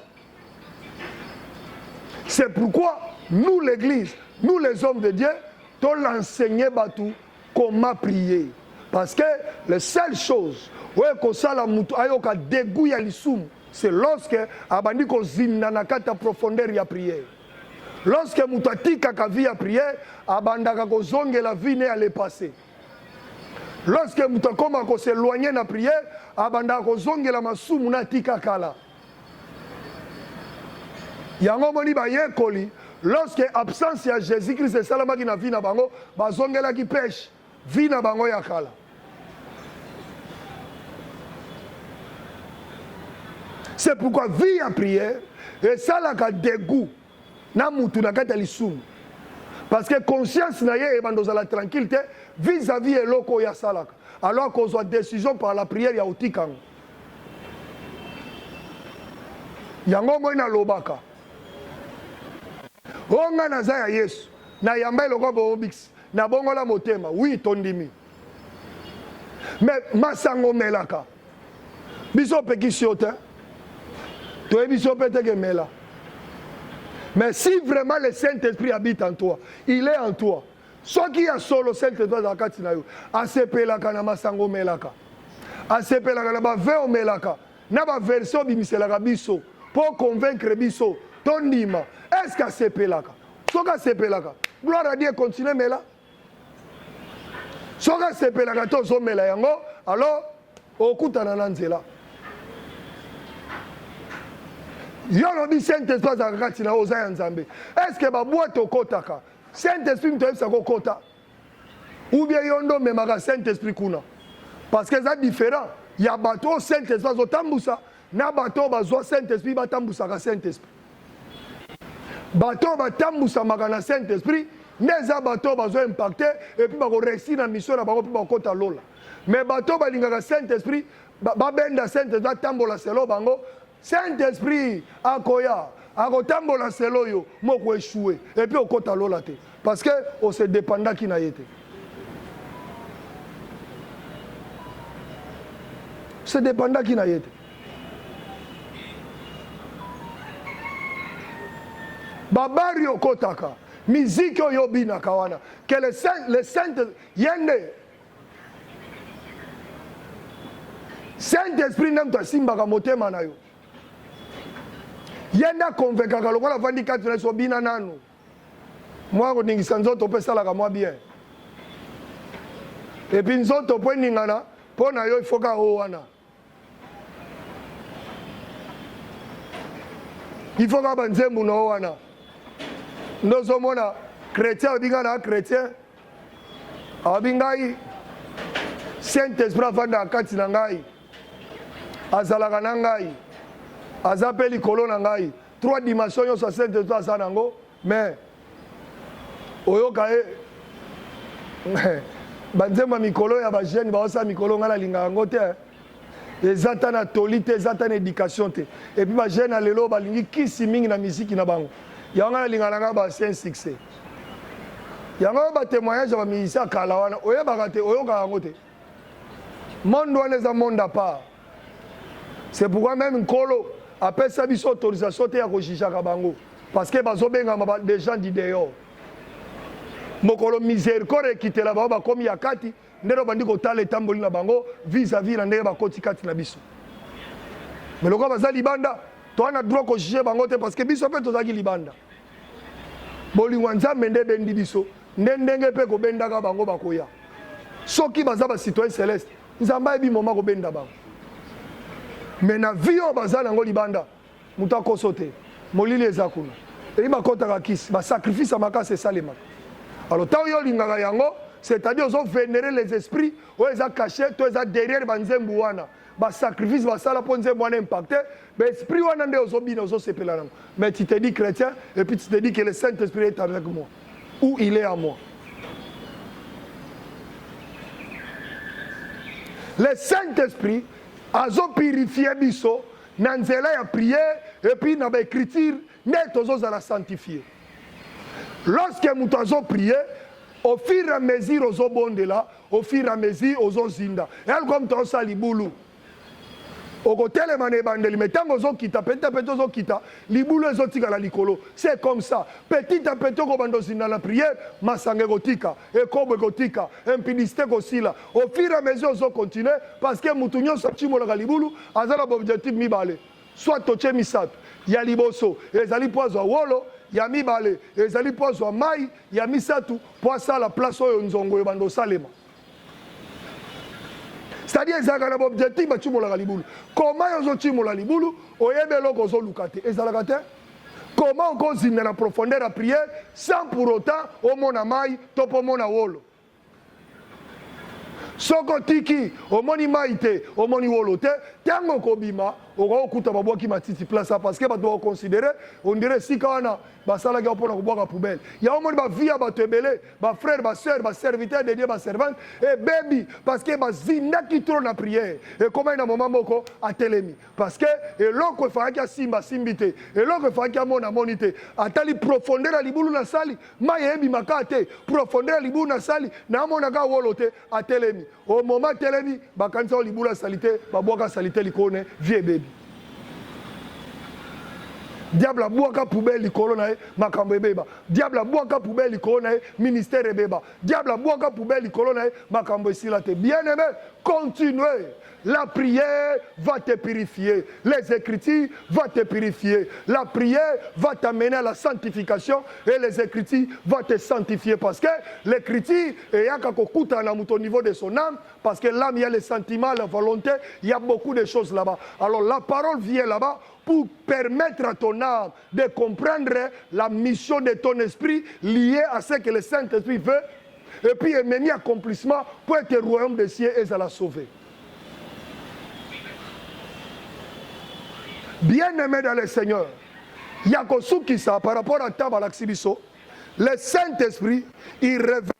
Speaker 1: C'est pourquoi nous, l'Église, nous les hommes de Dieu, nous l'enseigner comment prier. Parce que la seule chose, c'est lorsque abandi ko zinna na kata profondeur ya prière. Lorsque mutatika ka vie à prière, abandaka ko zonge la vie ne aller passer. Lorsque mutakoma ko s'éloigner na prière, abandaka ko zonge la masumu na tika kala. Yango moni ba yekoli lorsque absence ya Jésus-Christ salama ki na vie na bango bazongela ki pêche vie na bango ya kala. C'est pourquoi vie à prière et ça la ka dégoût na mutu na kata lisumu parce que conscience na ye ebandoza la tranquillité vis-à-vis eloko ya salaka alors qu'on soit décision par la prière ya otikango yango mo na lobaka onga na za ya Yesu na yamba eloko boobix na bongola motema oui tondimi mais masango melaka biso pekisiote to biso peteke mela mais si vraiment le Saint-Esprit habite en toi il est en toi ce qui a solo Saint-Esprit dans la kati na yo asepelaka na masango melaka asepelaka na ba veo melaka na ba version bimiselaka biso pour convaincre biso tondima est-ce que asepelaka soka asepelaka gloire à Dieu continue mela soka asepelaka to zo mela yango alors okutana na nzela yolobi Saint-Esprit za kati na oza ya nzambe est-ce que ba boîte okotaka Saint-Esprit mtoyebisa kokota ou bien yondo memaka Saint-Esprit kuna parce que ça différent ya bato Saint-Esprit azotambusa na bato bazwa Saint-Esprit batambusaka Saint-Esprit bato batambusamaka na Saint-Esprit neza bato bazwa impacté et puis bako réussir na mission na bango puis bakota lola mais bato balingaka Saint-Esprit babenda Saint-Esprit batambola selo bango Saint-Esprit akoya akotambola selo yo moko échoué et puis okota lola te parce que on se dépenda ki na yete se dépenda ki na yete babari okotaka musique oyo binaka wana que le saint yende Saint-Esprit nem to simbaka motema na yo yenda convaincaka lokola vandi kati na so bina nanu moi ko ningisa nzoto pe salaka moi bien Et puis nous autres, pour ningana, pour na yo il faut ka owana. Il faut ka banzembu na owana. Nous sommes chrétiens, bingana chrétien. Abingai Saint-Esprit afanda kati na ngai. Azalaka na ngai. Azape likolo na ngai. 3 dimensions yo sa Saint-Esprit asanango, mais oyoka banzemba mikolo ya ba jeune ba osa mikolo ngala linga ngo te. Ezata na tolite, ezata na éducation te. Et puis ba jeune alelo ba lingi kisi mingi na musique na bango. Ya ngala linga nga ba c'est un succès. Ya nga ba témoignage ba musicien kala wana. Oye ba kate oyoka ngo te. Monde wana za monde à part. C'est pourquoi même Nkolo appelle ça biso autorisation te ya ko jijaka bango parce que bazo benga des gens d'idéo. Mokolo miséricorde qui te la ba comme yakati ndero bandi ko tala etamboli na bango vis-à-vis na ndenge ba koti kati na biso. Mais loko baza libanda to ana droit ko juger bango te parce que biso pe tozaki libanda. Bolingo nzambe nde bendi biso ndenge pe ko bendaka bango bakoya. Soki baza ba citoyen céleste nzamba ebi moma ko benda bango. Mais na vie o baza nango libanda muta kosote molili ezakuna. Et ba kota kisi ba sacrifice makase salema. Alors, tant que yango, c'est-à-dire qu'ils ont vénéré les esprits, ils ont caché, ils ont derrière les sacrifice, ils ont impacté, mais l'esprit mais tu te dis chrétien, et puis tu te dis que le Saint-Esprit est avec moi. Où il est à moi. Le Saint-Esprit a purifié biso, nanzela a prié, et puis dans l'écriture, net aux la sanctifier. Lorsque nous avons prié, au fur et à mesure aux bondela, au fur et à mesure aux zinda. Et comme tu as liboulou. Au côté les mané bandeli, mais tant que kita, petit kita, liboulou les autres la likolo. C'est comme ça. Petit à petit on bando zinda la prière, masange gotika, et kobe gotika, impidiste kosila. Au fur et à mesure on continue parce que mutunyo sortimo la liboulou, azala objectif mi balé. Soit toche misat, ya liboso, et zali pozo wolo. Ya mibale ezali pozo mai ya misatu po sala place oyo nzongo bando salema. C'est-à-dire ezaka na objectif ba chimola libulu. Comment yozo chimola libulu oyebe loko zo lukate ezalaka te. Comment on continue na profondeur à prière sans pour autant au mona mai to po mona wolo. Soko tiki omoni maite omoni wolo te tango kobima okuta babwaki matiti place parce que bato considérer on dirait si kana basala ga pona kubwaka poubelle ya omoni ba via ba tebele ba frère ba sœur ba serviteur de Dieu ba servante et baby parce que ba zinda ki trop na prière et comment ina moment moko atelemi parce que eloko faki simba simbite eloko faki mona monite atali profondeur à libulu na sali mayebi makate profondeur à libulu na sali na mona ga wolote atelemi au moment telemi ba kanisa libulu salité ba boka salité likone vie baby. Diable a boaka poubelle likolo na makambo beba. Diable a boaka poubelle likolo na ministère beba. Diable a boaka poubelle likolo na makambo silate. Bien-aimé, continuez. La prière va te purifier. Les Écritures vont te purifier. La prière va t'amener à la sanctification et les Écritures vont te sanctifier parce que l'Écriture est au niveau de son âme parce que l'âme, il y a les sentiments, la volonté, il y a beaucoup de choses là-bas. Alors la parole vient là-bas pour permettre à ton âme de comprendre la mission de ton esprit liée à ce que le Saint-Esprit veut et puis mener accomplissement pour être le royaume des cieux et à la sauver. Bien-aimé dans le Seigneur, il y a que ça par rapport à Tabalaxibiso, le Saint-Esprit, il révèle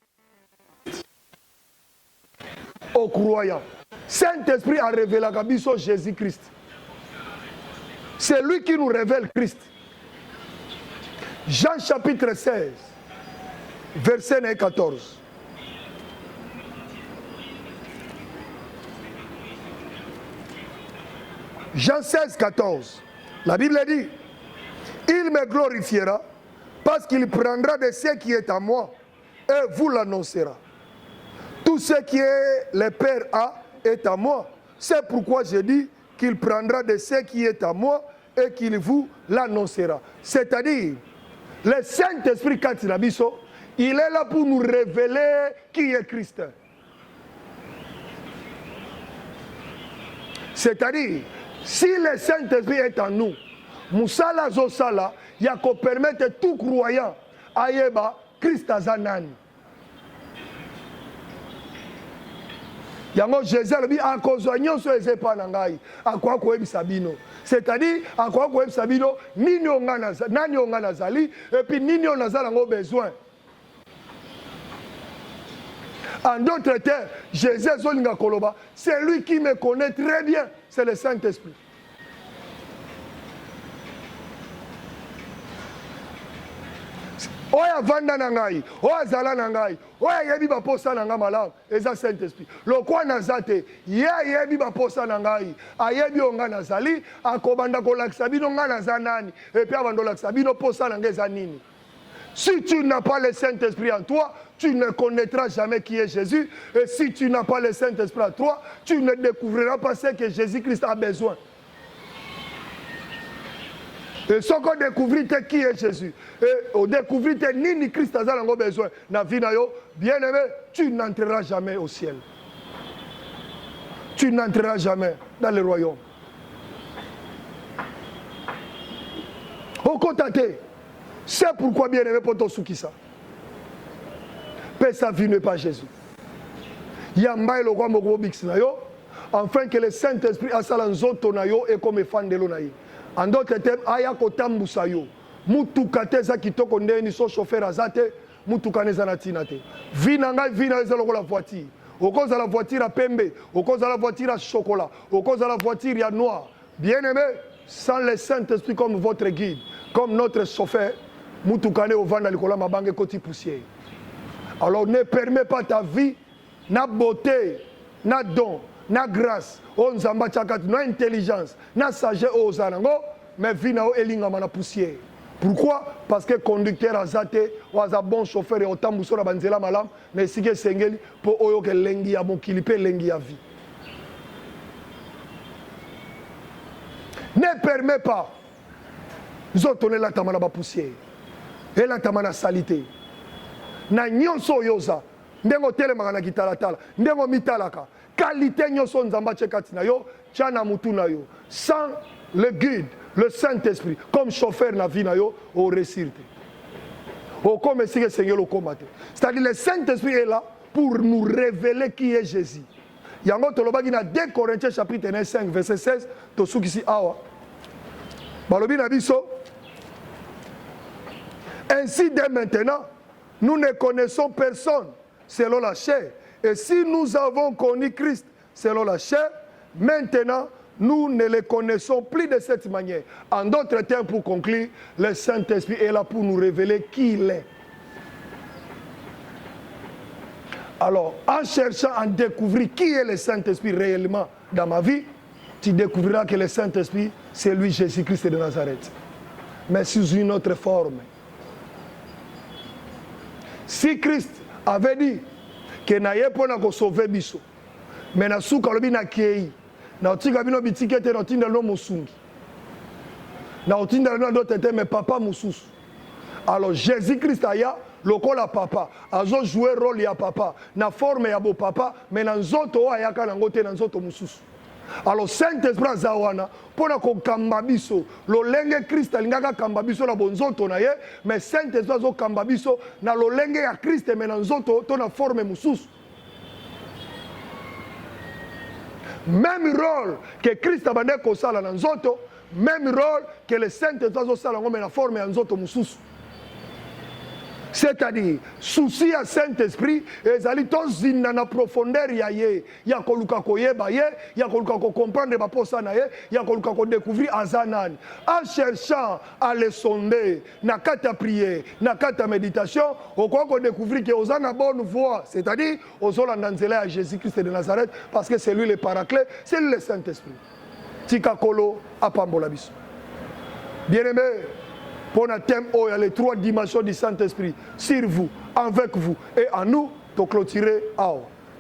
Speaker 1: aux croyants. Saint-Esprit a révélé à Gabiso Jésus-Christ. C'est lui qui nous révèle Christ. Jean chapitre 16, verset 14. Jean 16, 14. La Bible dit, il me glorifiera parce qu'il prendra de ce qui est à moi et vous l'annoncera. Tout ce qui est le Père a est à moi. C'est pourquoi je dis qu'il prendra de ce qui est à moi et qu'il vous l'annoncera. C'est-à-dire, le Saint-Esprit Katinabiso, il est là pour nous révéler qui est Christ. C'est-à-dire, si le Saint-Esprit est en nous, Moussala Zosala, il y a qu'on permettre tout croyant à Yeba, Christ Azanani. Yango Jésus a dit à cause de nous sur les panangai à quoi quoi sabino c'est-à-dire à quoi quoi sabino nini on nazali et puis nini on nazala ngo besoin en d'autres termes Jésus zolinga koloba c'est lui qui me connaît très bien c'est le Saint-Esprit. Oya vanda na ngai, oya zala na ngai, oya yebi ba posa na ngai malamu, eza Saint-Esprit. Lokwa nazate, yebi ba posa na ngai, ayebi onga nazali, akobanda kolakisa bino nga naza nani, et puis avant de lakisa bino posa na ngai eza nini. Si tu n'as pas le Saint-Esprit en toi, tu ne connaîtras jamais qui est Jésus, et si tu n'as pas le Saint-Esprit en toi, tu ne découvriras pas ce que Jésus-Christ a besoin. Et ce qu'on découvrit qui est Jésus. Et on découvrit ni Christ a besoin. Bien aimé, tu n'entreras jamais au ciel. Tu n'entreras jamais dans le royaume. Au contaté, c'est pourquoi bien aimé pour ton soukissa. Paix sa vie n'est pas Jésus. Yamba le roi Mogo Bixnayo, afin que le Saint-Esprit a salanzoto nayo et comme fan de l'onaï. En d'autres termes, aya kotambusa yo. Mutukate za kitoko ndeni so chauffeur azate, mutukane za natinate. Vina eza la voiture. Au cause de la voiture à pembe, au cause de la voiture à chocolat, au cause de la voiture à noir. Bien-aimé, sans le Saint-Esprit comme votre guide, comme notre chauffeur, mutukane au vent d'alikola mabange koti poussière. Alors ne permets pas ta vie, na beauté, na don, na grâce, on zamba tchakat, na intelligence, na sagesse aux zanango, mais vina o elinga mana poussière. Pourquoi? Parce que conducteur azate, ou un bon chauffeur et autant mousso la banzela malam, mais si que sengeli pour oyo que lengi ya mokili pe lengi ya vie. Ne permet pas. Nous autres la tamana ba poussière. Et la tamana salité. Na nyonso yoza. Ndengo telemaka na kitalatala. Ndengo mitalaka. Qualité nyonso nzamba tchekati na yo, tchana mutu na yo. Sans le guide, le Saint-Esprit, comme chauffeur na vie na yo, au réussir. Au comme si le Seigneur le combattait. C'est-à-dire le Saint-Esprit est là pour nous révéler qui est Jésus. Yango tolobaki na 2 Corinthiens chapitre 5 verset 16, to sukisi awa. Balobi na biso. Ainsi dès maintenant, nous ne connaissons personne selon la chair. Et si nous avons connu Christ selon la chair, maintenant, nous ne le connaissons plus de cette manière. En d'autres termes, pour conclure, le Saint-Esprit est là pour nous révéler qui il est. Alors, en cherchant à découvrir qui est le Saint-Esprit réellement dans ma vie, tu découvriras que le Saint-Esprit, c'est lui, Jésus-Christ de Nazareth. Mais sous une autre forme. Si Christ avait dit que naye pona ko sauver biso, mais na suka lobi na kei, na otika bino bitikete na otinda no mosungi, na otinda no d'autres termes papa mususu. Alors Jésus-Christ aya lokola papa, azo jouer rôle ya papa, na forme ya bo papa, mais na nzoto aya ka na ngote na nzoto mususu. Alors Saint-Esprit azawana pona ko kamba biso lolenge Christ alingaka kamba biso na bonzoto na ye, mais Saint-Esprit azo kamba biso na lolenge ya Christ mais na nzoto to na forme mususu. Même rôle que Christ abande ko sala na nzoto, même rôle que le Saint-Esprit azo sala ngome na forme ya nzoto mususu. C'est-à-dire, souci à Saint-Esprit, et ali tonzina na profondeur ya ye, ya koluka koyeba ye, ya koluka ko comprendre ba posa na ye, ya koluka ko découvrir azanani. En cherchant à le sonder, na kata prière, na kata méditation, on ko découvrir que ozana bonne voie, c'est-à-dire ozola nzela à Jésus-Christ de Nazareth parce que c'est lui le paraclet, c'est lui le Saint-Esprit. Tika kolo apambola biso. Bien-aimé, pour notre thème, il y a les 3 dimensions du Saint-Esprit sur vous, avec vous et en nous, to clôturer.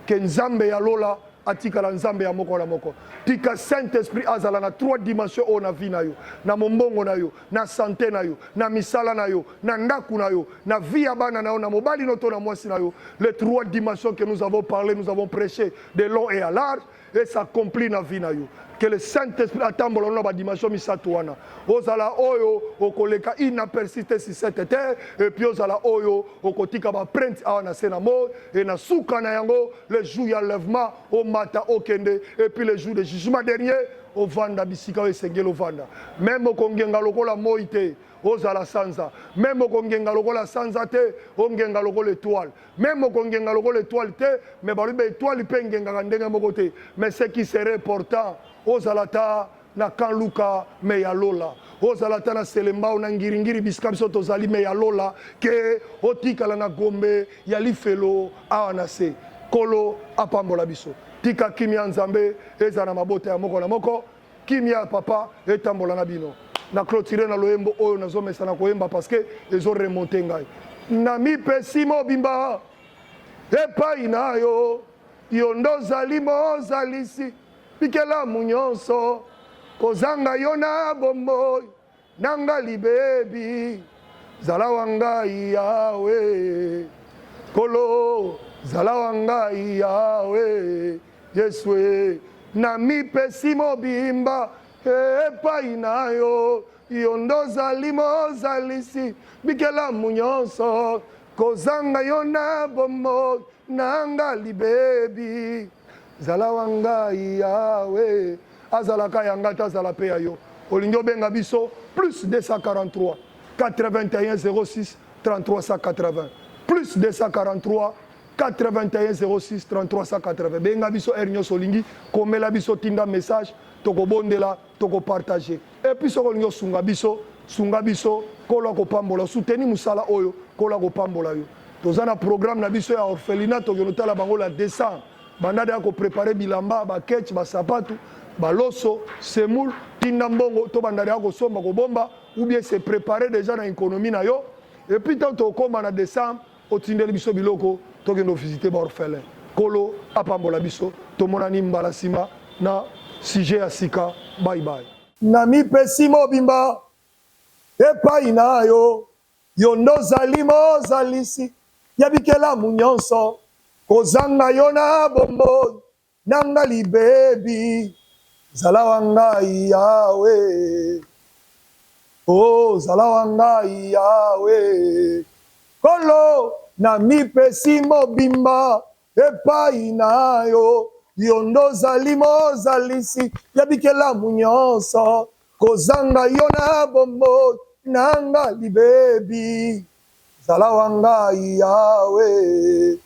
Speaker 1: Que Nzambe ya lola atikala nzambe ya moko na moko. Tika Saint-Esprit azala na 3 dimensions o na vie na yo, na mombongo na yo, na santé na yo, na misala na yo, na ndaku na yo, na vie ya bana na yo, na mobali noto na mwasi na yo. Les 3 dimensions que nous avons parlé, nous avons prêché de long et à large, et ça accomplit na vie na yo. Que le Saint-Esprit atambola na ba dimension misato wana. Ozala oyo okoleka inapersiste si cette terre, et puis ozala oyo okotika ba print awana sena mo et na suka na yango le jour ya lèvement au mata au kende, et puis le jour de jugement dernier au vanda bisika o esengelo vanda. Même okongenga lokola moite ozala sanza, même okongenga lokola sanza te ongenga lokola étoile, même okongenga lokola étoile te mais baluba étoile pe ngenga ndenge moko te, mais ce qui serait important ozalata na kanluka me ya lola, ozalata na selemba na ngiringiri bisika biso tozali me ya lola ke otikala na gombe ya lifelo awa na se kolo apambola biso. Tika kimia nzambe eza na mabota ya moko na moko, kimia papa etambola na bino. Na clôturer na loyembo oyo nazomesa na koyemba parce que ezo remonter ngai na mipesi mobimba epai na yo yondo zali mozalisi bikelamu nyonso kozanga yo na bomoi nanga libebi zala wangai yawe kolo zala wangai yawe yeswe na mipesi mobimba epai na yo yondo zali mozalisi bikelamu nyonso kozanga yo na bomoi nanga libebi zala wangai yawe azalaka yanga tazala pe ya yo olingi obenga biso plus 243 81 06 33 180 plus 243 81 06 33 180 benga biso nyonso olingi komela biso tinda message tokobondela tokopartager et puis soko olingi osunga biso kola kopambola soutenir musala oyo kola kopambola yo toza na programme na biso ya orphelinat tokionotala bango la décembre bandade ya préparer bilamba baketch basapatu baloso semoule tinda mbongo to bandade ya kosomba kobomba ou bien se préparer déjà na économie na yo et puis tant tokoma na décembre otindeli biso biloko tokendo visiter ba orphelin kolo apambola biso tomonani mbala sima na sujet ya sika. Bye bye. Na mipesi mobimba epai na yo yondo zali mozalisi yabikelamu nyonso kozanga yo na bombo nanga libebi zala wangai yawe oh zala wangai yawe kolo na mipesi mobimba epai na yo yondo zali mozalisi yabikelamu nyonso kozanga yo na bombo nanga libebi zala wangai yawe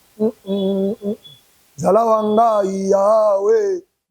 Speaker 1: zala wangai yawe